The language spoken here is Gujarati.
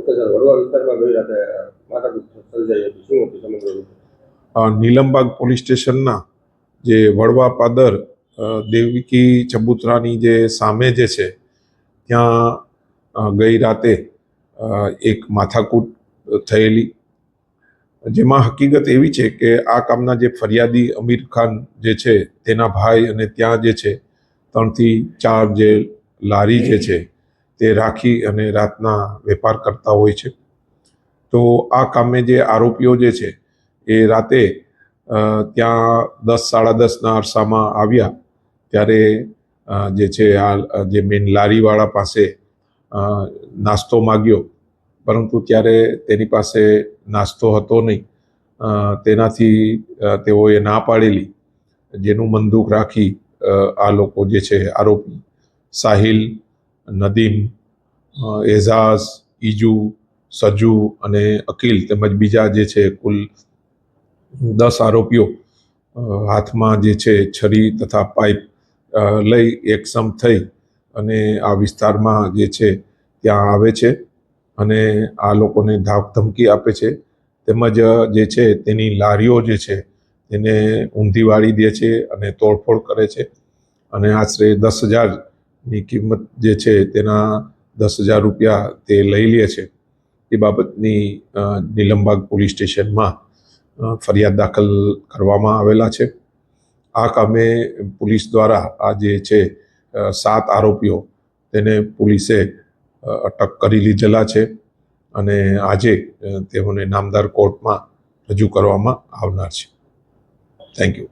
સર વડવા વિસ્તારમાં ગઈ રાતે માથાકૂટ સર્જાઈ હતી, શું હતું સમગ્ર? નીલમબાગ પોલીસ સ્ટેશનના જે વડવા પાદર દેવકી ચબુતરાની જે સામે જે છે ત્યાં ગઈ રાતે એક માથાકૂટ થયેલી, જેમાં હકીકત એવી છે કે આ કામના જે ફરિયાદી અમીર ખાન જે છે તેના ભાઈ અને ત્યાં જે છે 3 થી 4 જે લારી જે છે તે રાખી અને રાતના વેપાર કરતા હોય છે. તો આ કામે જે આરોપીઓ જે છે એ રાતે ત્યાં 10-10:30ના અરસામાં આવ્યા ત્યારે જે છે આ જે મેન લારીવાળા પાસે નાસ્તો માગ્યો, પરંતુ ત્યારે તેની પાસે નાસ્તો હતો નહીં. તેનાથી તેઓએ ના પાડેલી, જેનું બંદૂક રાખી આ લોકો જે છે આરોપી સાહિલ, નદીમ, એઝાઝ, ઈજુ, સજુ અને અકીલ તેમજ બીજા જે છે કુલ 10 આરોપીઓ હાથમાં જે છે છરી તથા પાઇપ લઈ એકસમ થઈ અને આ વિસ્તારમાં જે છે ત્યાં આવે છે અને આ લોકોને ધાક ધમકી આપે છે, તેમજ જે છે તેની લારીઓ જે છે તેને ઊંધી વાળી દે છે અને તોડફોડ કરે છે અને આશરે 10,000ની કિંમત જે છે તેના 10,000 રૂપિયા તે લઈ લે છે. એ બાબતની નીલમબાગ પોલીસ સ્ટેશનમાં ફરિયાદ દાખલ કરવામાં આવેલા છે. આ કામે પોલીસ દ્વારા આ જે છે 7 આરોપીઓ તેને પોલીસે અટક કરી લીધેલા છે અને આજે તેઓને નામદાર કોર્ટમાં રજૂ કરવામાં આવનાર છે. Thank you.